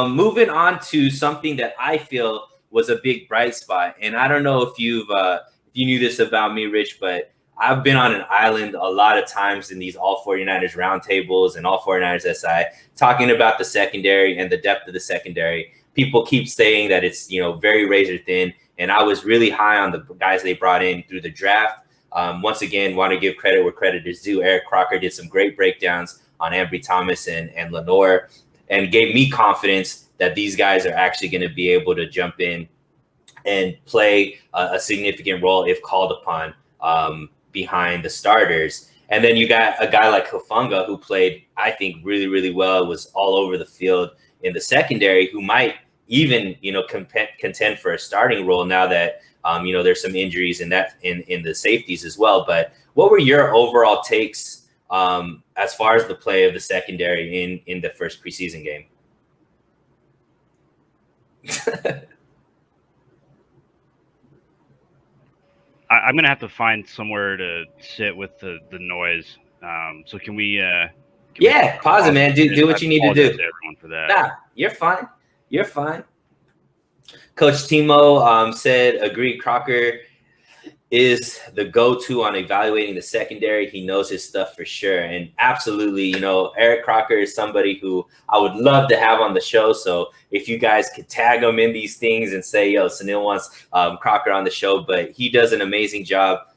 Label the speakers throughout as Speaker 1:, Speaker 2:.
Speaker 1: Moving on to something that I feel was a big bright spot, and I don't know if if you knew this about me, Rich, but I've been on an island a lot of times in these All 49ers roundtables and All 49ers SI talking about the secondary and the depth of the secondary. People keep saying that it's very razor thin, and I was really high on the guys they brought in through the draft. Once again, want to give credit where credit is due. Eric Crocker did some great breakdowns on Ambry Thomas and Lenoir, and gave me confidence that these guys are actually going to be able to jump in and play a significant role if called upon behind the starters. And then you got a guy like Hufanga, who played, I think, really, really well, was all over the field in the secondary, who might even, contend for a starting role now that, there's some injuries in the safeties as well. But what were your overall takes as far as the play of the secondary in the first preseason game?
Speaker 2: I'm going to have to find somewhere to sit with the noise. So can we
Speaker 1: pause it, man. Do what you need to do.
Speaker 2: Everyone for that.
Speaker 1: Nah, you're fine. You're fine. Coach Timo said, agree, Crocker is the go-to on evaluating the secondary. He knows his stuff for sure. And absolutely, Eric Crocker is somebody who I would love to have on the show. So if you guys could tag him in these things and say, Sunil wants Crocker on the show, but he does an amazing job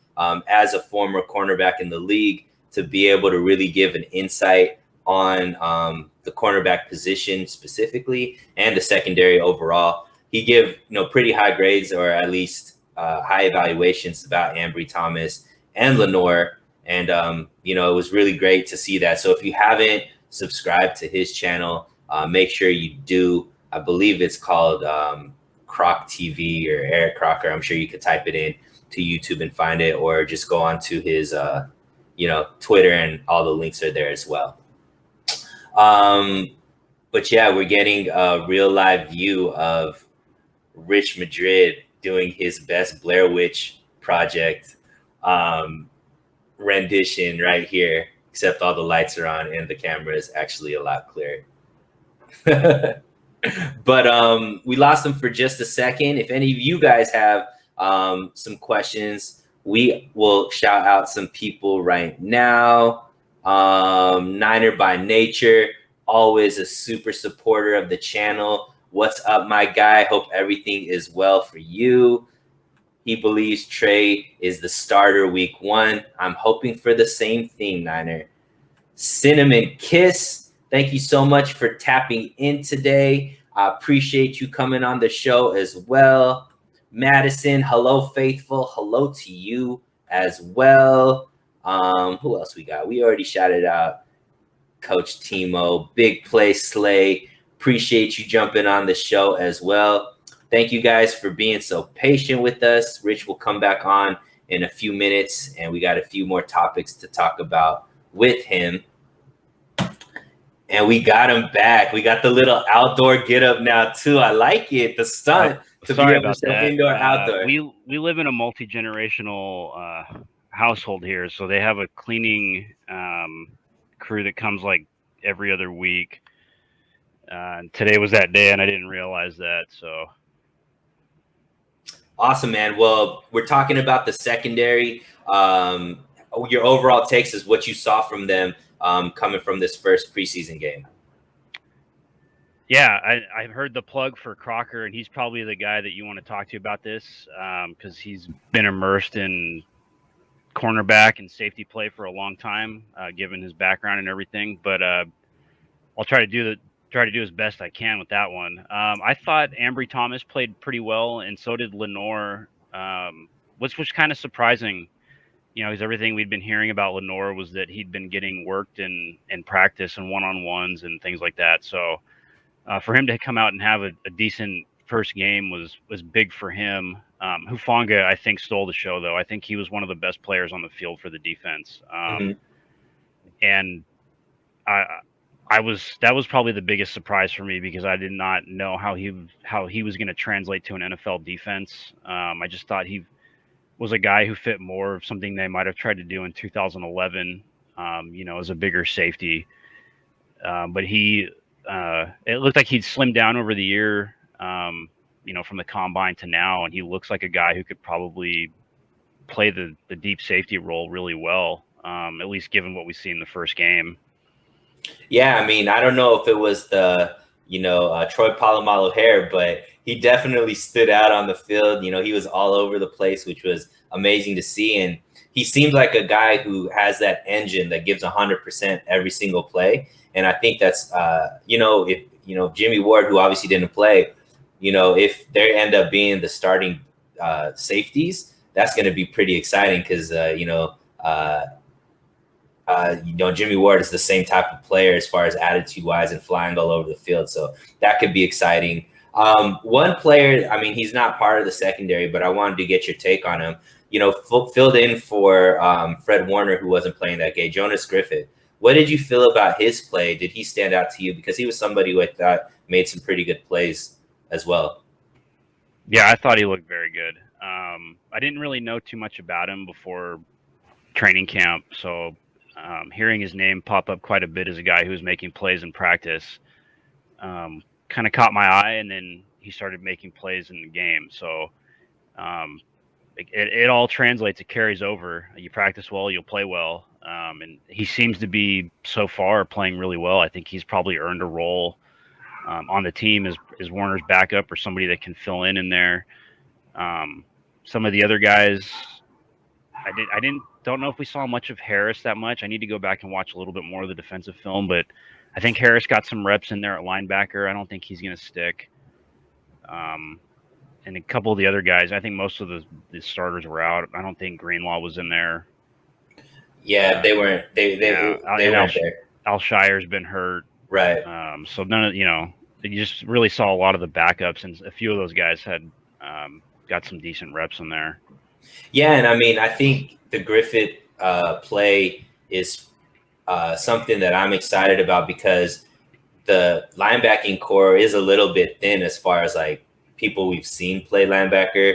Speaker 1: as a former cornerback in the league to be able to really give an insight on the cornerback position specifically and the secondary overall. He give, pretty high grades, or at least high evaluations about Ambry Thomas and Lenoir. And, it was really great to see that. So if you haven't subscribed to his channel, make sure you do. I believe it's called Croc TV or Eric Crocker. I'm sure you could type it in to YouTube and find it, or just go on to his, Twitter, and all the links are there as well. But yeah, we're getting a real live view of Rich Madrid doing his best Blair Witch Project rendition right here, except all the lights are on and the camera is actually a lot clearer. But we lost him for just a second. If any of you guys have some questions, we will shout out some people right now. Niner by Nature, always a super supporter of the channel. What's up, my guy? Hope everything is well for you. He believes Trey is the starter week 1. I'm hoping for the same thing, Niner. Cinnamon Kiss, thank you so much for tapping in today. I appreciate you coming on the show as well. Madison, hello, faithful. Hello to you as well. Who else we got? We already shouted out Coach Timo. Big Play Slay. Appreciate you jumping on the show as well. Thank you guys for being so patient with us. Rich will come back on in a few minutes, and we got a few more topics to talk about with him. And we got him back. We got the little outdoor get up now too. I like it. The stunt to be able to show indoor, outdoor.
Speaker 2: We live in a multi-generational household here, so they have a cleaning crew that comes like every other week. Today was that day, and I didn't realize that. So
Speaker 1: awesome, man. Well, we're talking about the secondary. Your overall takes is what you saw from them coming from this first preseason game.
Speaker 2: Yeah, I heard the plug for Crocker, and he's probably the guy that you want to talk to about this because he's been immersed in cornerback and safety play for a long time, given his background and everything. But I'll try to do as best I can with that one. I thought Ambry Thomas played pretty well, and so did Lenoir, which was kind of surprising. Because everything we'd been hearing about Lenoir was that he'd been getting worked in practice and one-on-ones and things like that. So for him to come out and have a decent first game was big for him. Hufanga, I think, stole the show, though. I think he was one of the best players on the field for the defense. And that was probably the biggest surprise for me because I did not know how he was going to translate to an NFL defense. I just thought he was a guy who fit more of something they might have tried to do in 2011, as a bigger safety. But he it looked like he'd slimmed down over the year, from the combine to now, and he looks like a guy who could probably play the deep safety role really well, at least given what we see in the first game.
Speaker 1: Yeah, I mean, I don't know if it was the, Troy Polamalu hair, but he definitely stood out on the field. He was all over the place, which was amazing to see. And he seems like a guy who has that engine that gives 100% every single play. And I think that's, if Jimmy Ward, who obviously didn't play, if they end up being the starting safeties, that's going to be pretty exciting because, Jimmy Ward is the same type of player as far as attitude wise and flying all over the field. So that could be exciting. One player, I mean, he's not part of the secondary, but I wanted to get your take on him. Filled in for Fred Warner, who wasn't playing that game, Jonas Griffith. What did you feel about his play? Did he stand out to you? Because he was somebody who I thought made some pretty good plays as well.
Speaker 2: Yeah, I thought he looked very good. I didn't really know too much about him before training camp, so hearing his name pop up quite a bit as a guy who was making plays in practice kind of caught my eye, and then he started making plays in the game. So it all translates. It carries over. You practice well, you'll play well. And he seems to be, so far, playing really well. I think he's probably earned a role on the team as Warner's backup or somebody that can fill in there. Some of the other guys, don't know if we saw much of Harris that much. I need to go back and watch a little bit more of the defensive film, but I think Harris got some reps in there at linebacker. I don't think he's going to stick. And a couple of the other guys, I think most of the starters were out. I don't think Greenlaw was in there.
Speaker 1: Yeah, they weren't. They weren't there.
Speaker 2: Alshire's been hurt.
Speaker 1: Right.
Speaker 2: So none of, you just really saw a lot of the backups, and a few of those guys had got some decent reps in there.
Speaker 1: Yeah, and I mean, I think the Griffith play is something that I'm excited about because the linebacking core is a little bit thin as far as like people we've seen play linebacker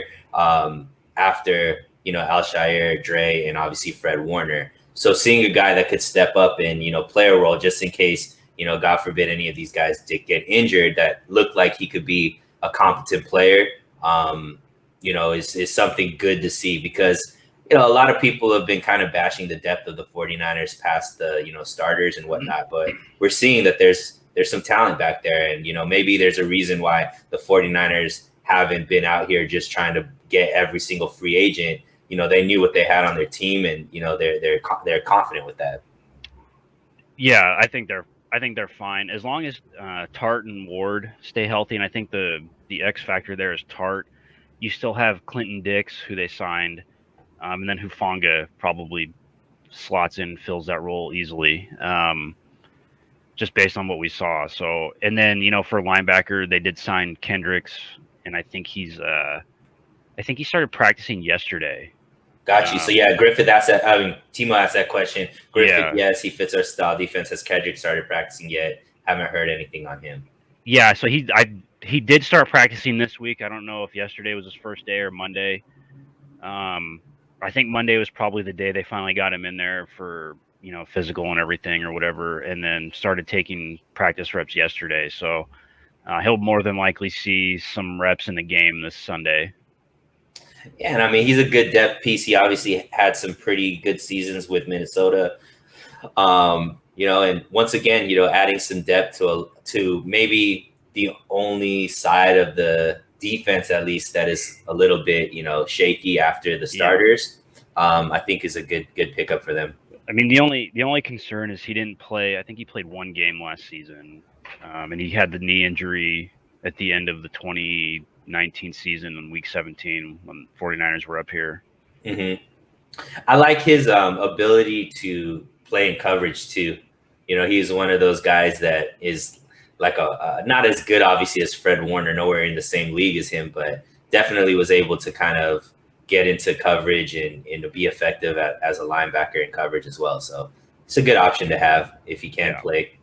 Speaker 1: after, Alshire, Dre, and obviously Fred Warner. So seeing a guy that could step up and, play a role just in case, God forbid any of these guys did get injured, that looked like he could be a competent player, is something good to see because, a lot of people have been kind of bashing the depth of the 49ers past the, starters and whatnot, but we're seeing that there's some talent back there. And, maybe there's a reason why the 49ers haven't been out here just trying to get every single free agent. They knew what they had on their team and, they're confident with that.
Speaker 2: Yeah, I think they're fine as long as Tart and Ward stay healthy. And I think the X factor there is Tart. You still have Clinton Dix, who they signed, and then Hufanga probably slots in, fills that role easily, just based on what we saw. So, and then for linebacker, they did sign Kendricks, and I think he started practicing yesterday.
Speaker 1: Got you. So yeah, Griffith asked that. I mean, Timo asked that question. Griffith, yes, he fits our style defense. Has Kendrick started practicing yet? Haven't heard anything on him.
Speaker 2: Yeah, so he did start practicing this week. I don't know if yesterday was his first day or Monday. I think Monday was probably the day they finally got him in there for physical and everything or whatever, and then started taking practice reps yesterday. So he'll more than likely see some reps in the game this Sunday.
Speaker 1: Yeah, and I mean, he's a good depth piece. He obviously had some pretty good seasons with Minnesota. And once again, adding some depth to maybe the only side of the defense, at least, that is a little bit, shaky after the starters, I think is a good pickup for them.
Speaker 2: I mean, the only concern is he didn't play. I think he played one game last season, and he had the knee injury at the end of the 2019 season in week 17 when 49ers were up here.
Speaker 1: Mm-hmm. I like his ability to play in coverage too. He's one of those guys that is like not as good, obviously, as Fred Warner, nowhere in the same league as him, but definitely was able to kind of get into coverage and to be effective as a linebacker in coverage as well. So it's a good option to have if he can play.